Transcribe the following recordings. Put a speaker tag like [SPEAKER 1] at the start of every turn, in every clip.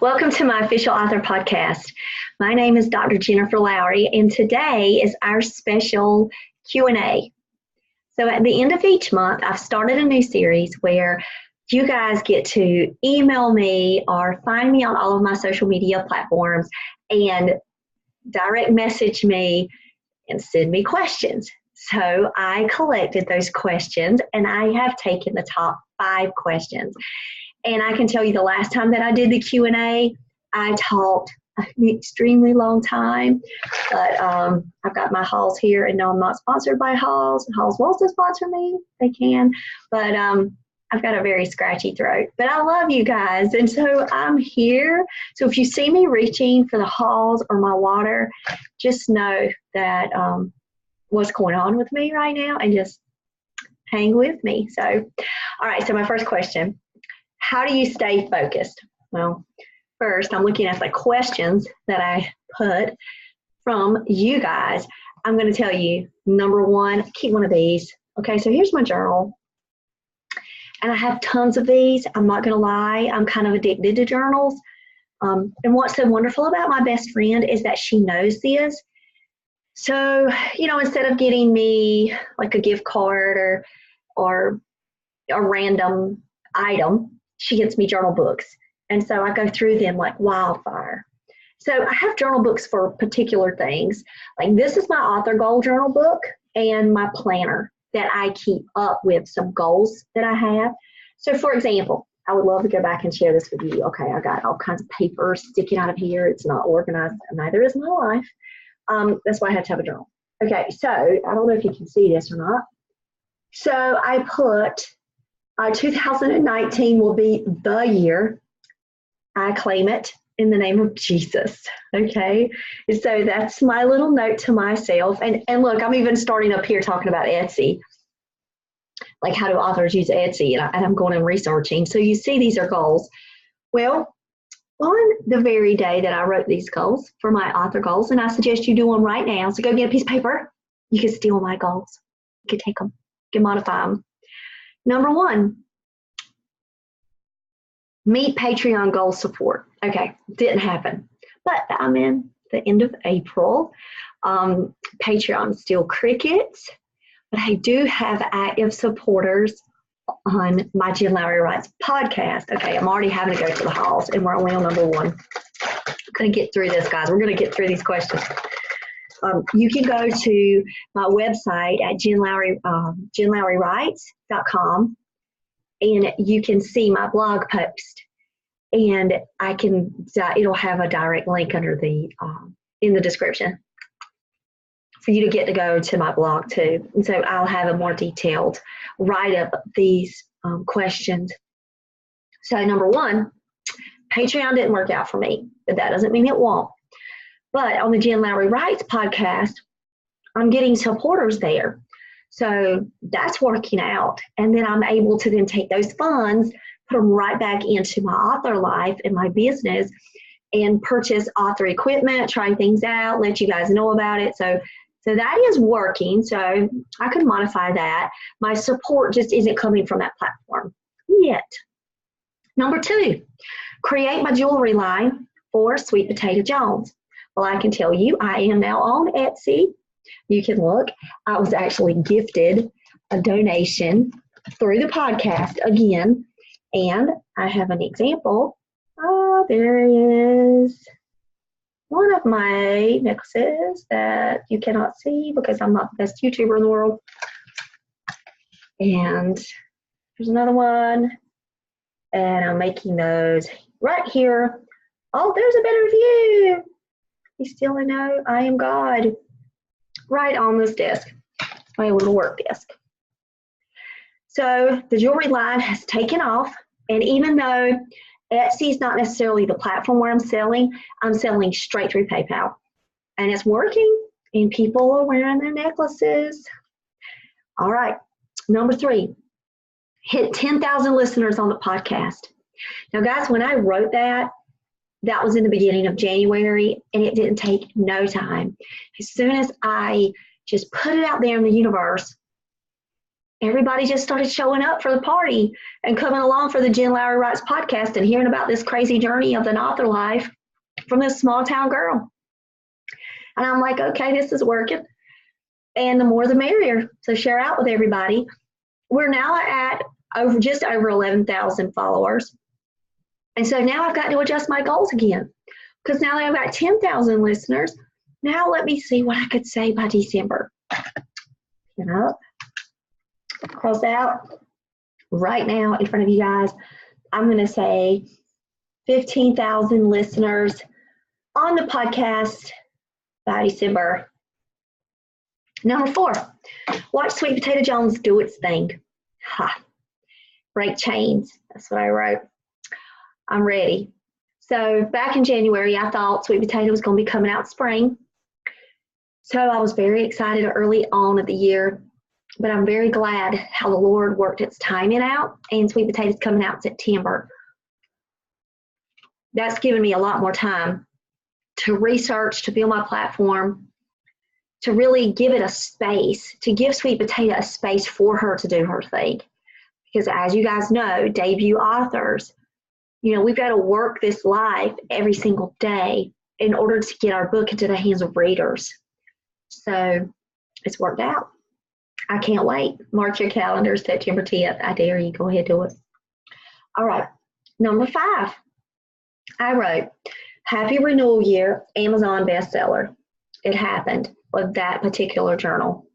[SPEAKER 1] Welcome to my official author podcast. My name is Dr. Jennifer Lowry, and today is our special Q&A. So at the end of each month, I've started a new series where you guys get to email me or find me on all of my social media platforms and direct message me and send me questions. So I collected those questions and I have taken the top 5 questions. And I can tell you the last time that I did the Q&A, I talked an extremely long time. But I've got my Halls here, and no, I'm not sponsored by Halls. Halls wants to sponsor me. They can. But I've got a very scratchy throat. But I love you guys, and so I'm here. So if you see me reaching for the Halls or my water, just know that what's going on with me right now, and just hang with me. So, all right, so my first question. How do you stay focused? Well, first, I'm looking at the questions that I put from you guys. I'm going to tell you, number 1, keep one of these. Okay, so here's my journal. And I have tons of these. I'm not going to lie. I'm kind of addicted to journals. And what's so wonderful about my best friend is that she knows this. So, instead of getting me like a gift card or a random item, she gets me journal books. And so I go through them like wildfire. So I have journal books for particular things. Like this is my author goal journal book and my planner that I keep up with some goals that I have. So for example, I would love to go back and share this with you. Okay, I got all kinds of paper sticking out of here. It's not organized. Neither is my life. That's why I have to have a journal. Okay, so I don't know if you can see this or not. So I put 2019 will be the year. I claim it in the name of Jesus, okay? And so that's my little note to myself. And look, I'm even starting up here talking about Etsy, like how do authors use Etsy, and I'm going and researching. So you see these are goals. Well, on the very day that I wrote these goals for my author goals, and I suggest you do them right now, so go get a piece of paper. You can steal my goals. You can take them, you can modify them. Number 1, meet Patreon goal support. Okay, didn't happen, but I'm in the end of April. Patreon still crickets, but I do have active supporters on my Jen Lowry Writes podcast. Okay, I'm already having to go to the Halls, and we're only on number 1. I'm going to get through this, guys. We're going to get through these questions. You can go to my website at jenlowrywrites.com, and you can see my blog post. And it'll have a direct link under in the description for you to get to go to my blog too. And so I'll have a more detailed write-up of these questions. So number 1, Patreon didn't work out for me, but that doesn't mean it won't. But on the Jen Lowry Writes podcast, I'm getting supporters there. So that's working out. And then I'm able to then take those funds, put them right back into my author life and my business, and purchase author equipment, try things out, let you guys know about it. So that is working. So I could modify that. My support just isn't coming from that platform yet. Number 2, create my jewelry line for Sweet Potato Jones. Well, I can tell you, I am now on Etsy. You can look. I was actually gifted a donation through the podcast again, and I have an example. Oh, there is one of my necklaces that you cannot see because I'm not the best YouTuber in the world. And there's another one, and I'm making those right here. Oh, there's a better view. You still know I am God. Right on this desk, my little work desk. So the jewelry line has taken off, and even though Etsy is not necessarily the platform where I'm selling straight through PayPal, and it's working, and people are wearing their necklaces. All right, number 3, hit 10,000 listeners on the podcast. Now, guys, when I wrote that was in the beginning of January, and it didn't take no time. As soon as I just put it out there in the universe, everybody just started showing up for the party and coming along for the Jen Lowry Writes podcast and hearing about this crazy journey of an author life from this small town girl. And I'm like, okay, this is working. And the more the merrier. So share out with everybody. We're now at just over 11,000 followers. And so now I've got to adjust my goals again because now I've got 10,000 listeners. Now let me see what I could say by December. Cross out right now in front of you guys. I'm going to say 15,000 listeners on the podcast by December. Number 4, watch Sweet Potato Jones do its thing. Break chains. That's what I wrote. I'm ready. So back in January, I thought Sweet Potato was going to be coming out spring. So I was very excited early on of the year, but I'm very glad how the Lord worked its timing out, and Sweet Potato's coming out in September. That's given me a lot more time to research, to build my platform, to really give it a space, to give Sweet Potato a space for her to do her thing. Because as you guys know, debut authors, we've got to work this life every single day in order to get our book into the hands of readers. So it's worked out. I can't wait. Mark your calendars, September 10th. I dare you. Go ahead, do it. All right. Number 5. I wrote, Happy Renewal Year, Amazon bestseller. It happened with that particular journal.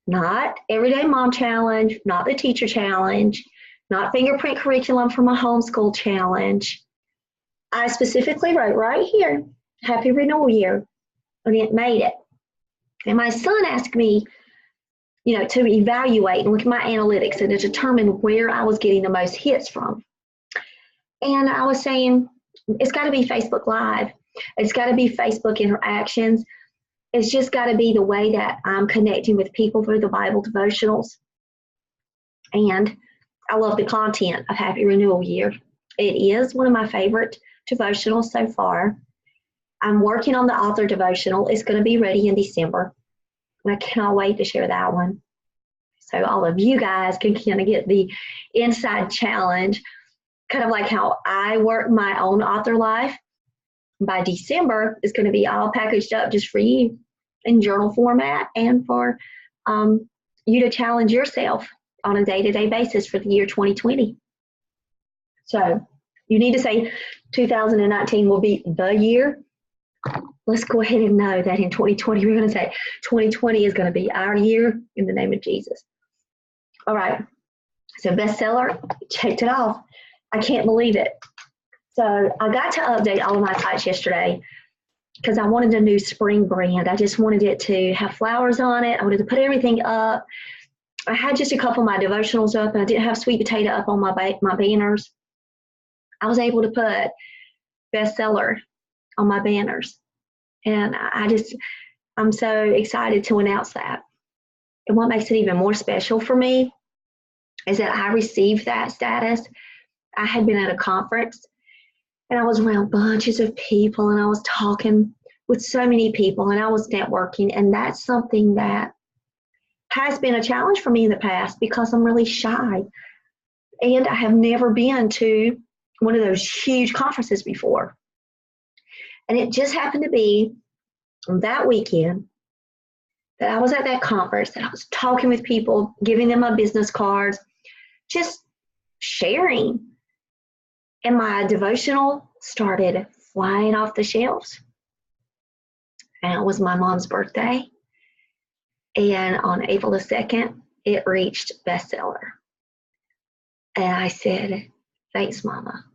[SPEAKER 1] Not Everyday Mom Challenge, not the Teacher Challenge, not Fingerprint Curriculum for my Homeschool Challenge. I specifically wrote right here, Happy Renewal Year, and it made it. And my son asked me, to evaluate and look at my analytics and to determine where I was getting the most hits from. And I was saying, it's got to be Facebook Live. It's got to be Facebook interactions. It's just got to be the way that I'm connecting with people through the Bible devotionals. And I love the content of Happy Renewal Year. It is one of my favorite devotionals so far. I'm working on the author devotional. It's going to be ready in December. And I cannot wait to share that one. So all of you guys can kind of get the inside challenge, kind of like how I work my own author life. By December, it's going to be all packaged up just for you in journal format and for you to challenge yourself on a day-to-day basis for the year 2020. So you need to say 2019 will be the year. Let's go ahead and know that in 2020, we're going to say 2020 is going to be our year in the name of Jesus. All right. So bestseller, checked it off. I can't believe it. So I got to update all of my sites yesterday because I wanted a new spring brand. I just wanted it to have flowers on it. I wanted to put everything up. I had just a couple of my devotionals up, and I didn't have Sweet Potato up on my banners. I was able to put bestseller on my banners. And I'm so excited to announce that. And what makes it even more special for me is that I received that status. I had been at a conference, and I was around bunches of people, and I was talking with so many people, and I was networking. And that's something that has been a challenge for me in the past because I'm really shy. And I have never been to one of those huge conferences before. And it just happened to be that weekend that I was at that conference, that I was talking with people, giving them my business cards, just sharing. And my devotional started flying off the shelves. And it was my mom's birthday. And on April the 2nd, it reached bestseller. And I said, thanks, Mama.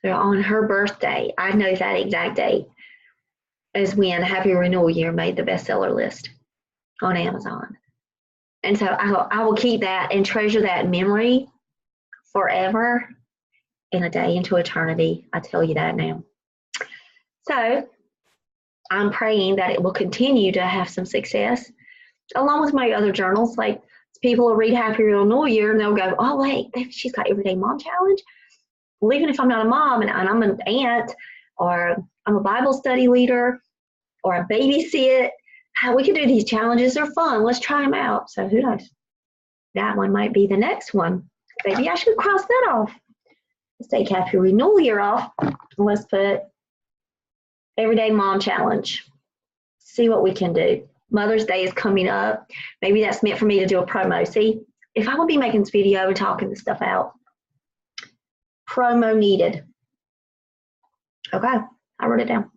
[SPEAKER 1] So on her birthday, I know that exact date, is when Happy Renewal Year made the bestseller list on Amazon. And so I will keep that and treasure that memory forever and a day into eternity. I tell you that now. So I'm praying that it will continue to have some success, along with my other journals. Like, people will read Happy Renewal Year and they'll go, oh, wait, she's got Everyday Mom Challenge. Well, even if I'm not a mom and I'm an aunt, or I'm a Bible study leader, or I babysit, we can do these challenges. They're fun. Let's try them out. So who knows? that one might be the next one. Maybe I should cross that off. Let's take Happy Renewal Year off. Let's put Everyday Mom Challenge. See what we can do. Mother's Day is coming up. Maybe that's meant for me to do a promo. See, if I would be making this video and talking this stuff out, promo needed. Okay, I wrote it down.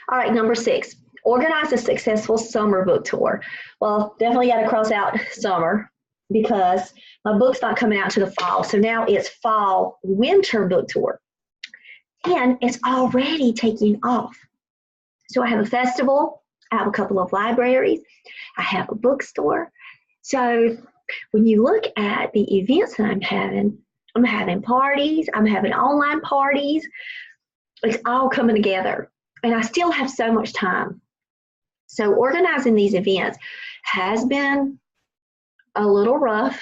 [SPEAKER 1] All right, number 6, organize a successful summer book tour. Well, definitely got to cross out summer because my book's not coming out to the fall. So now it's fall winter book tour. And it's already taking off. So I have a festival, I have a couple of libraries, I have a bookstore. So when you look at the events that I'm having parties, I'm having online parties. It's all coming together. And I still have so much time. So organizing these events has been a little rough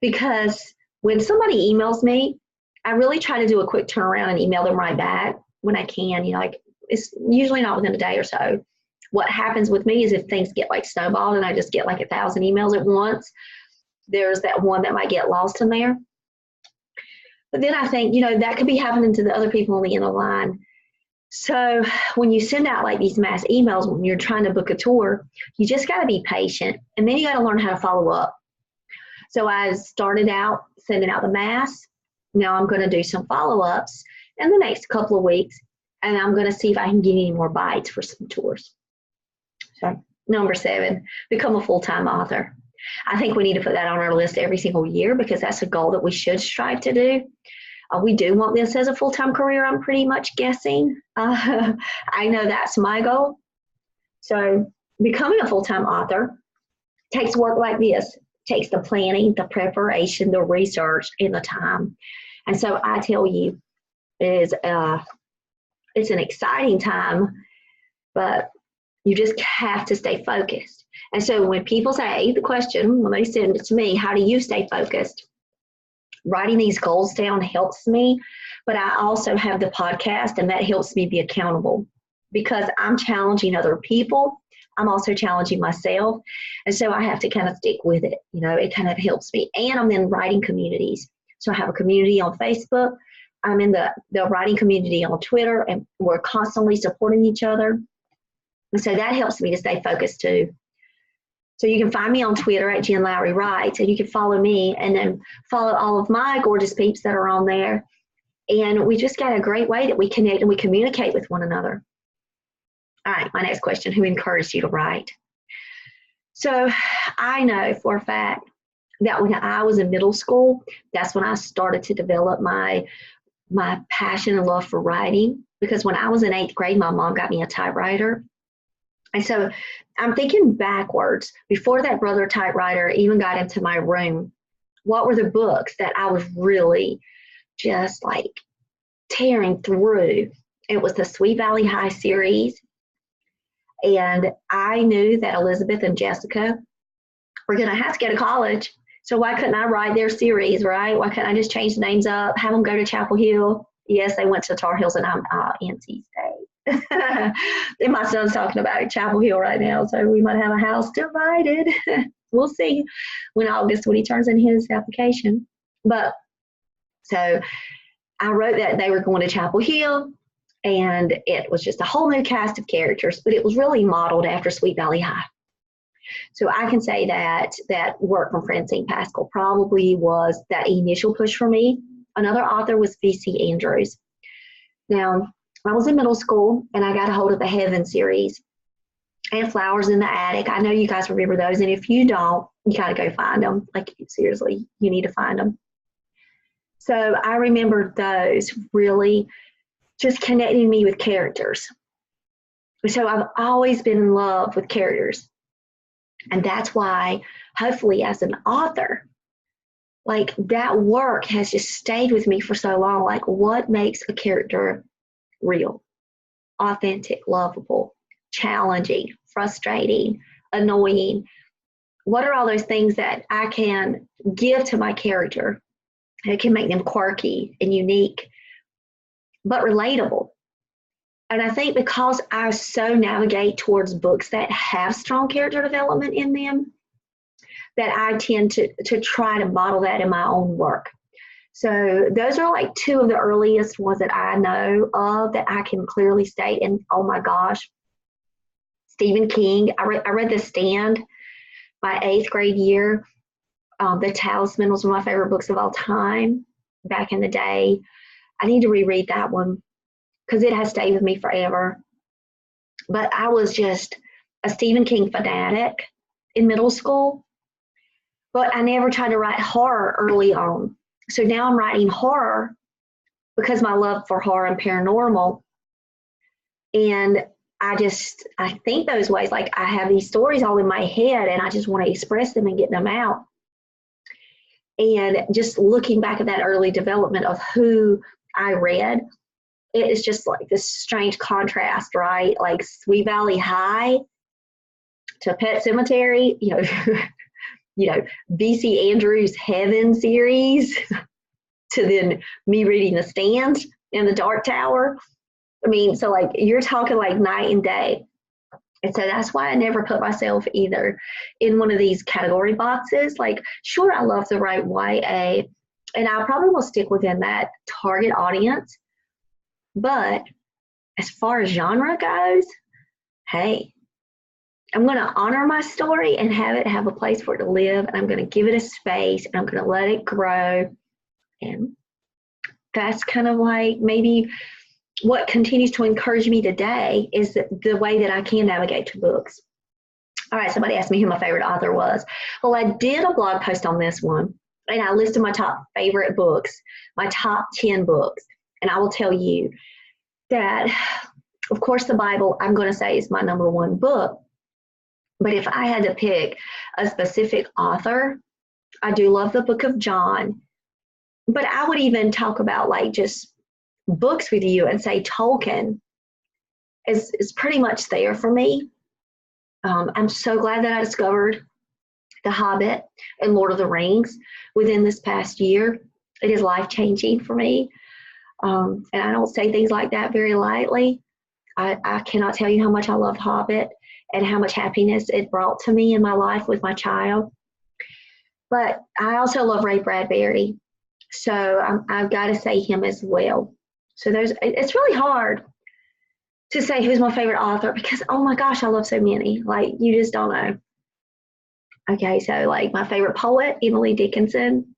[SPEAKER 1] because when somebody emails me, I really try to do a quick turnaround and email them right back when I can. You know, like it's usually not within a day or so. What happens with me is if things get like snowballed and I just get like 1,000 emails at once, there's that one that might get lost in there. But then I think, you know, that could be happening to the other people on the end of the line. So when you send out like these mass emails, when you're trying to book a tour, you just got to be patient. And then you got to learn how to follow up. So I started out sending out the mass. Now I'm going to do some follow-ups in the next couple of weeks. And I'm going to see if I can get any more bites for some tours. So number 7, become a full-time author. I think we need to put that on our list every single year because that's a goal that we should strive to do. We do want this as a full-time career, I'm pretty much guessing. I know that's my goal. So becoming a full-time author takes work like this. Takes the planning, the preparation, the research, and the time. And so I tell you, it's an exciting time, but you just have to stay focused. And so when people say the question, when they send it to me, how do you stay focused? Writing these goals down helps me, but I also have the podcast, and that helps me be accountable because I'm challenging other people. I'm also challenging myself. And so I have to kind of stick with it. You know, it kind of helps me. And I'm in writing communities. So I have a community on Facebook. I'm in the writing community on Twitter, and we're constantly supporting each other. And so that helps me to stay focused too. So you can find me on Twitter at Jen Lowry Writes, and you can follow me and then follow all of my gorgeous peeps that are on there. And we just got a great way that we connect and we communicate with one another. All right, my next question, who encouraged you to write? So I know for a fact that when I was in middle school, that's when I started to develop my passion and love for writing. Because when I was in 8th grade, my mom got me a typewriter. And so I'm thinking backwards. Before that Brother typewriter even got into my room, what were the books that I was really just like tearing through? It was the Sweet Valley High series. And I knew that Elizabeth and Jessica were going to have to go to college. So why couldn't I write their series, right? Why couldn't I just change the names up, have them go to Chapel Hill? Yes, they went to Tar Heels, and I'm NC State. And my son's talking about Chapel Hill right now, so we might have a house divided. We'll see when he turns in his application. But so I wrote that they were going to Chapel Hill. And it was just a whole new cast of characters, but it was really modeled after Sweet Valley High. So I can say that work from Francine Pascal probably was that initial push for me. Another author was V.C. Andrews. Now, I was in middle school, and I got a hold of the Heaven series and Flowers in the Attic. I know you guys remember those, and if you don't, you got to go find them. Like, seriously, you need to find them. So I remember those really just connecting me with characters. So I've always been in love with characters. And that's why, hopefully, as an author, like that work has just stayed with me for so long. Like, what makes a character real, authentic, lovable, challenging, frustrating, annoying? What are all those things that I can give to my character that can make them quirky and unique, but relatable? And I think because I so navigate towards books that have strong character development in them, that I tend to try to model that in my own work. So those are like two of the earliest ones that I know of that I can clearly state. And oh my gosh, Stephen King. I read The Stand my 8th grade year. The Talisman was one of my favorite books of all time back in the day. I need to reread that one because it has stayed with me forever. But I was just a Stephen King fanatic in middle school, but I never tried to write horror early on. So now I'm writing horror because my love for horror and paranormal. And I think those ways, like I have these stories all in my head and I just want to express them and get them out. And just looking back at that early development of who I read, it is just like this strange contrast, right? Like Sweet Valley High to Pet Cemetery, B.C. Andrews' Heaven series to then me reading The Stand and The Dark Tower. I mean, so like you're talking like night and day. And so that's why I never put myself either in one of these category boxes. Like, sure, I love to write YA, and I probably will stick within that target audience. But as far as genre goes, hey, I'm going to honor my story and have a place for it to live, and I'm going to give it a space, and I'm going to let it grow. And that's kind of like maybe what continues to encourage me today is the way that I can navigate to books. All right, somebody asked me who my favorite author was. Well, I did a blog post on this one, and I listed my top favorite books, my top 10 books. And I will tell you that, of course, the Bible, I'm going to say, is my number one book. But if I had to pick a specific author, I do love the book of John. But I would even talk about like just books with you and say Tolkien is pretty much there for me. I'm so glad that I discovered The Hobbit and Lord of the Rings within this past year. It is life-changing for me. And I don't say things like that very lightly. I cannot tell you how much I love Hobbit and how much happiness it brought to me in my life with my child. But I also love Ray Bradbury. So I've got to say him as well. So it's really hard to say who's my favorite author because, oh my gosh, I love so many. Like, you just don't know. Okay, so like my favorite poet, Emily Dickinson.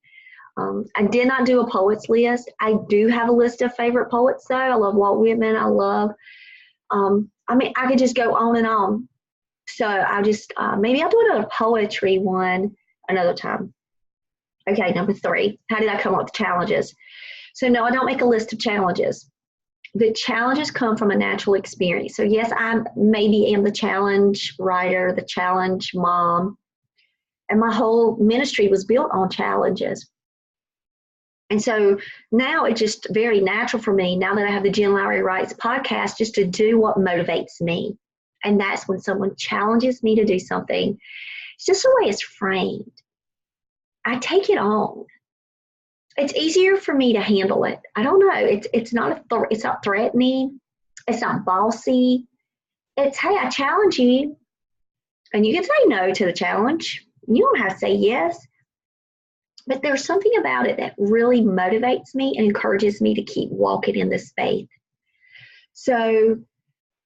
[SPEAKER 1] I did not do a poets list. I do have a list of favorite poets, though. I love Walt Whitman. I love, I could just go on and on. So I just, maybe I'll do another poetry one another time. Okay, number 3. How did I come up with challenges? So no, I don't make a list of challenges. The challenges come from a natural experience. So yes, I maybe am the challenge writer, the challenge mom, and my whole ministry was built on challenges. And so now it's just very natural for me, now that I have the Jen Lowry Writes podcast, just to do what motivates me. And that's when someone challenges me to do something. It's just the way it's framed. I take it on. It's easier for me to handle it. I don't know. It's not threatening. It's not bossy. It's, hey, I challenge you. And you can say no to the challenge. You don't have to say yes. But there's something about it that really motivates me and encourages me to keep walking in this faith. So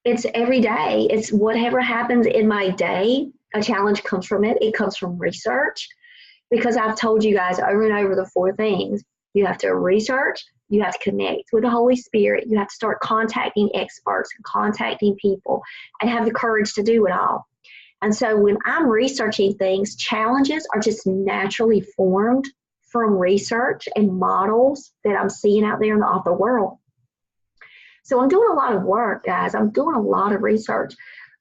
[SPEAKER 1] it's every day. It's whatever happens in my day, a challenge comes from it. It comes from research. Because I've told you guys over and over the 4 things. You have to research, you have to connect with the Holy Spirit, you have to start contacting experts and contacting people and have the courage to do it all. And so when I'm researching things, challenges are just naturally formed from research and models that I'm seeing out there in the author world. So I'm doing a lot of work, guys. I'm doing a lot of research.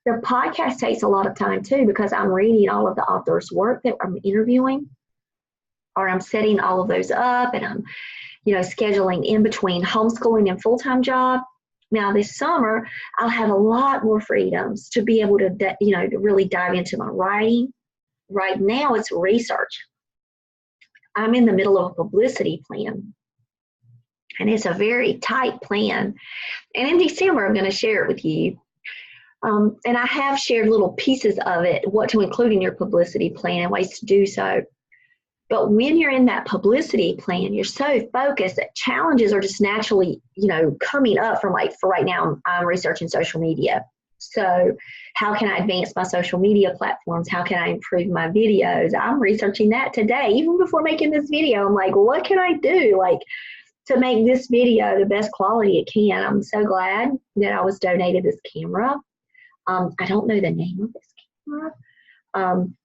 [SPEAKER 1] The podcast takes a lot of time too because I'm reading all of the authors' work that I'm interviewing, or I'm setting all of those up, and I'm, scheduling in between homeschooling and full-time job. Now this summer, I'll have a lot more freedoms to be able to, to really dive into my writing. Right now, it's research. I'm in the middle of a publicity plan, and it's a very tight plan. And in December, I'm going to share it with you. And I have shared little pieces of it, what to include in your publicity plan and ways to do so. But when you're in that publicity plan, you're so focused that challenges are just naturally, coming up from for right now, I'm researching social media. So how can I advance my social media platforms? How can I improve my videos? I'm researching that today. Even before making this video, I'm like, what can I do to make this video the best quality it can? I'm so glad that I was donated this camera. I don't know the name of this camera,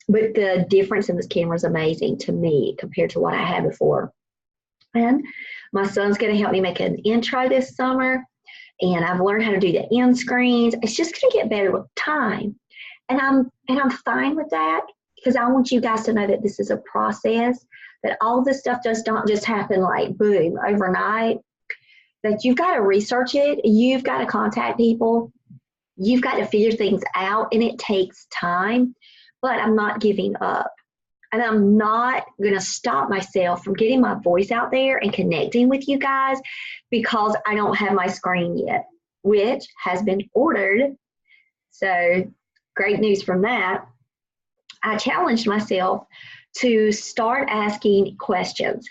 [SPEAKER 1] but the difference in this camera is amazing to me compared to what I had before. And my son's going to help me make an intro this summer, and I've learned how to do the end screens. It's just going to get better with time, and I'm fine with that because I want you guys to know that this is a process. That all this stuff don't just happen like boom overnight. That you've got to research it. You've got to contact people. You've got to figure things out, and it takes time, but I'm not giving up. And I'm not going to stop myself from getting my voice out there and connecting with you guys because I don't have my screen yet, which has been ordered. So great news from that. I challenged myself to start asking questions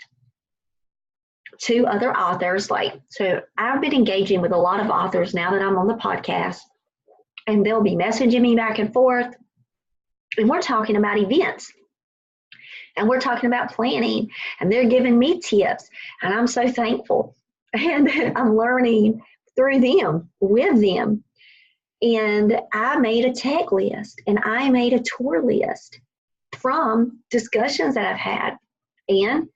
[SPEAKER 1] to other authors. So I've been engaging with a lot of authors now that I'm on the podcast. And they'll be messaging me back and forth. And we're talking about events. And we're talking about planning. And they're giving me tips. And I'm so thankful. And I'm learning through them, with them. And I made a tech list. And I made a tour list from discussions that I've had. And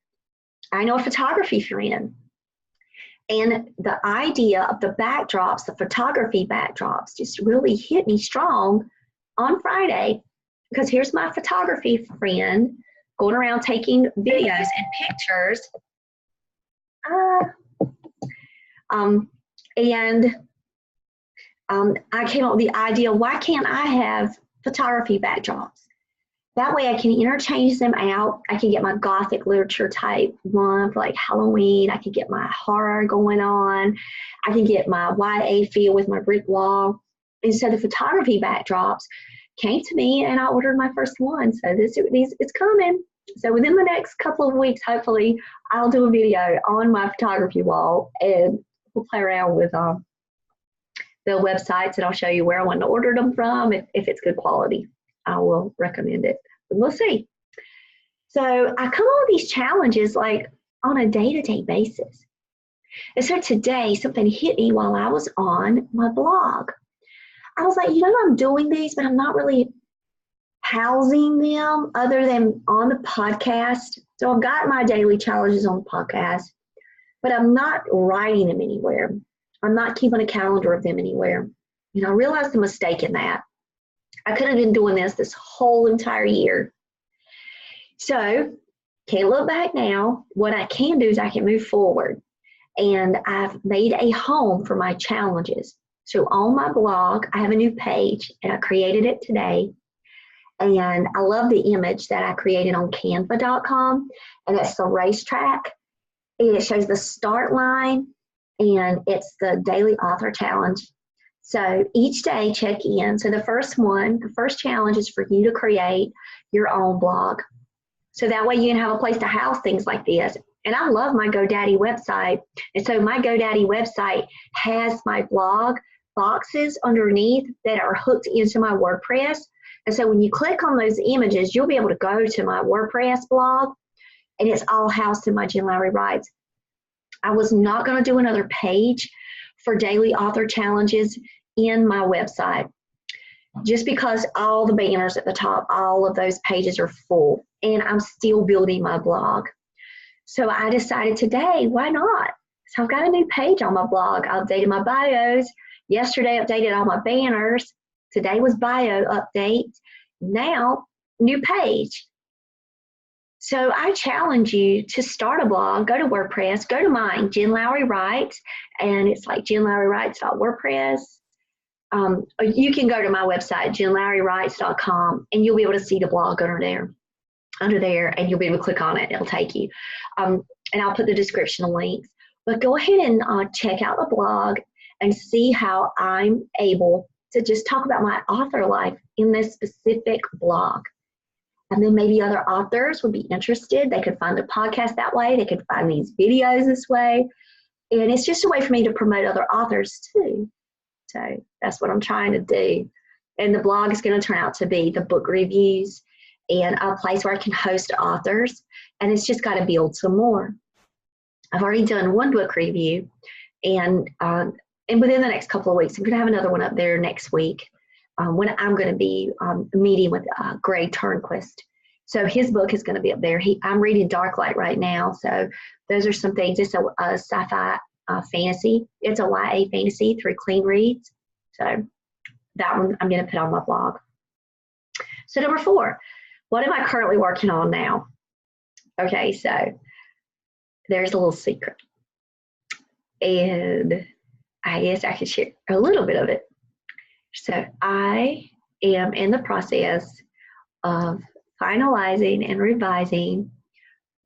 [SPEAKER 1] I know a photography friend. And the idea of the backdrops, the photography backdrops, just really hit me strong on Friday because here's my photography friend going around taking videos and pictures. I came up with the idea, why can't I have photography backdrops? That way I can interchange them out. I can get my gothic literature type one for like Halloween. I can get my horror going on. I can get my YA feel with my brick wall. And so the photography backdrops came to me and I ordered my first one. So it's coming. So within the next couple of weeks, hopefully I'll do a video on my photography wall and we'll play around with the websites and I'll show you where I want to order them from if it's good quality. I will recommend it. But we'll see. So I come on these challenges on a day-to-day basis. And so today something hit me while I was on my blog. I was like, I'm doing these, but I'm not really housing them other than on the podcast. So I've got my daily challenges on the podcast, but I'm not writing them anywhere. I'm not keeping a calendar of them anywhere. I realized the mistake in that. I could have been doing this whole entire year. So, can't look back now. What I can do is I can move forward. And I've made a home for my challenges. So on my blog, I have a new page and I created it today. And I love the image that I created on canva.com. And it's the racetrack. And it shows the start line and it's the daily author challenge. So each day, check in. So the first challenge is for you to create your own blog. So that way you can have a place to house things like this. And I love my GoDaddy website. And so my GoDaddy website has my blog boxes underneath that are hooked into my WordPress. And so when you click on those images, you'll be able to go to my WordPress blog and it's all housed in my Jen Lowry Writes. I was not going to do another page for daily author challenges in my website just because all the banners at the top, all of those pages are full and I'm still building my blog. So I decided today, why not? So I've got a new page on my blog. I updated my bios. Yesterday, updated all my banners. Today was bio update. Now, new page. So I challenge you to start a blog, go to WordPress, go to mine, Jen Lowry Writes, and it's like jenlowrywrites.wordpress. You can go to my website, jenlowrywrites.com, and you'll be able to see the blog under there, and you'll be able to click on it. It'll take you. And I'll put the description links. But go ahead and check out the blog and see how I'm able to just talk about my author life in this specific blog. And then maybe other authors would be interested. They could find the podcast that way. They could find these videos this way. And it's just a way for me to promote other authors too. So that's what I'm trying to do. And the blog is going to turn out to be the book reviews and a place where I can host authors. And it's just got to build some more. I've already done one book review, and within the next couple of weeks, I'm going to have another one up there next week when I'm going to be meeting with Greg Turnquist. So his book is going to be up there. I'm reading Darklight right now, so those are some things. It's a sci-fi fantasy. It's a YA fantasy through Clean Reads. So that one I'm going to put on my blog. So number 4, what am I currently working on now? Okay, so there's a little secret. And I guess I could share a little bit of it. So I am in the process of finalizing and revising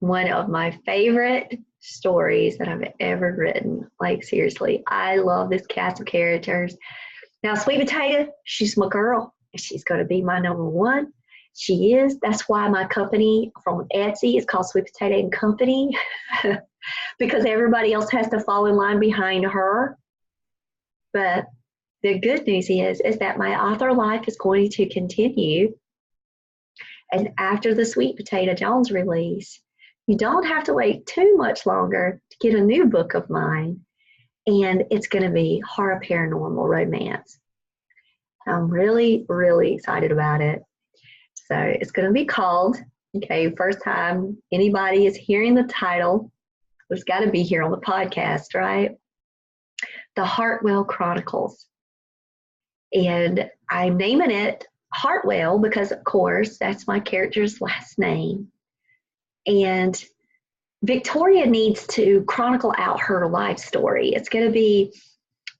[SPEAKER 1] one of my favorite stories that I've ever written. Like, seriously, I love this cast of characters. Now, Sweet Potato, she's my girl. She's going to be my number 1. She is. That's why my company from Etsy is called Sweet Potato and Company, because everybody else has to fall in line behind her. But the good news is that my author life is going to continue. And after the Sweet Potato Jones release, you don't have to wait too much longer to get a new book of mine. And it's going to be horror paranormal romance. I'm really, really excited about it. So it's going to be called, okay, first time anybody is hearing the title, it's got to be here on the podcast, right? The Hartwell Chronicles. And I'm naming it Hartwell because, of course, that's my character's last name. And Victoria needs to chronicle out her life story. It's going to be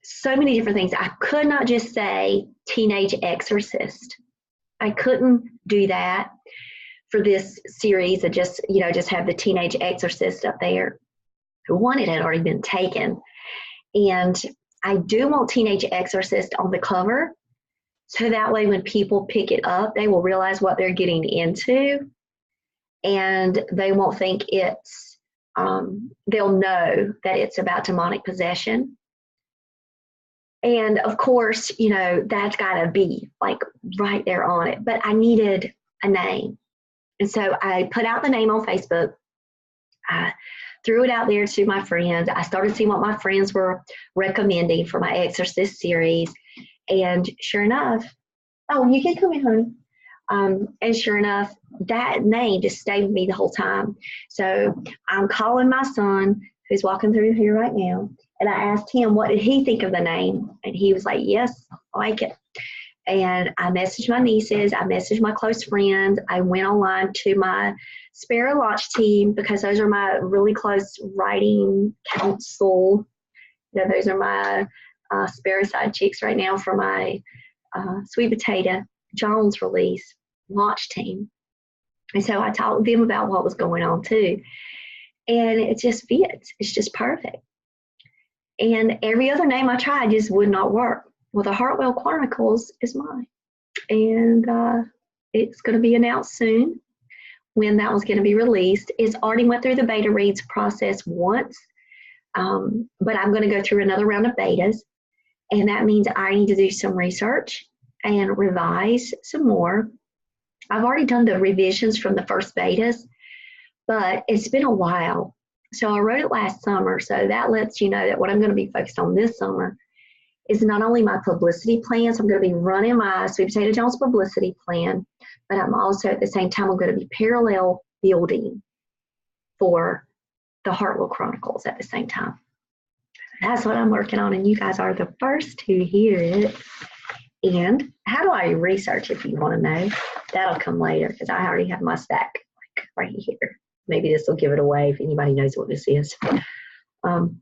[SPEAKER 1] so many different things. I could not just say teenage exorcist. I couldn't do that for this series and just have the teenage exorcist up there. One, it had already been taken. And I do want teenage exorcist on the cover, so that way when people pick it up, they will realize what they're getting into, and they won't think it's, they'll know that it's about demonic possession. And of course, that's got to be like right there on it. But I needed a name. And so I put out the name on Facebook. I threw it out there to my friends. I started seeing what my friends were recommending for my Exorcist series. And sure enough, oh, you can come in, honey. And sure enough, that name just stayed with me the whole time. So I'm calling my son, who's walking through here right now, and I asked him, what did he think of the name? And he was like, yes, I like it. And I messaged my nieces. I messaged my close friends. I went online to my Sparrow Launch team, because those are my really close writing council. Those are my Sparrow side chicks right now for my Sweet Potato Jones release launch team. And so I talked with them about what was going on too. And it just fits. It's just perfect. And every other name I tried just would not work. Well, the Hartwell Chronicles is mine. And it's going to be announced soon when that was going to be released. It's already went through the beta reads process once, but I'm going to go through another round of betas. And that means I need to do some research and revise some more. I've already done the revisions from the first betas, but it's been a while. So I wrote it last summer, so that lets you know that what I'm going to be focused on this summer is not only my publicity plan, so I'm going to be running my Sweet Potato Jones publicity plan, but I'm also at the same time, I'm going to be parallel building for the Hartwell Chronicles at the same time. That's what I'm working on, and you guys are the first to hear it. And how do I research, if you want to know? That'll come later, because I already have my stack right here. Maybe this will give it away if anybody knows what this is. And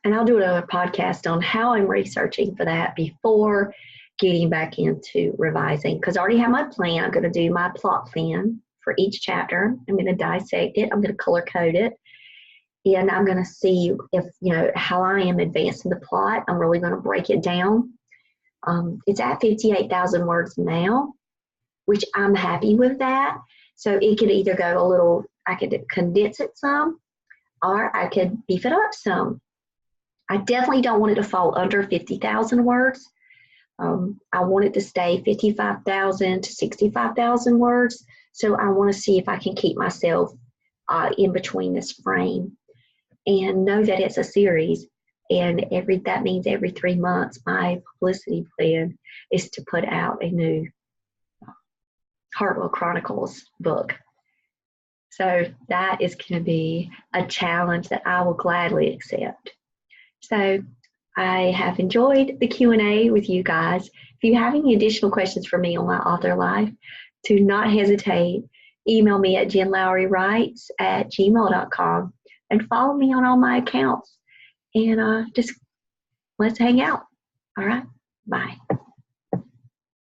[SPEAKER 1] I'll do another podcast on how I'm researching for that before getting back into revising, because I already have my plan. I'm going to do my plot plan for each chapter. I'm going to dissect it. I'm going to color code it. And I'm going to see if, how I am advancing the plot. I'm really going to break it down It's at 58,000 words now, which I'm happy with that. So it could either go a little, I could condense it some, or I could beef it up some. I definitely don't want it to fall under 50,000 words. I want it to stay 55,000 to 65,000 words. So I want to see if I can keep myself in between this frame, and know that it's a series. And that means every 3 months, my publicity plan is to put out a new Hartwell Chronicles book. So that is going to be a challenge that I will gladly accept. So I have enjoyed the Q&A with you guys. If you have any additional questions for me on my author life, do not hesitate. Email me at jenlowrywrites@gmail.com and follow me on all my accounts. And just let's hang out. All right. Bye.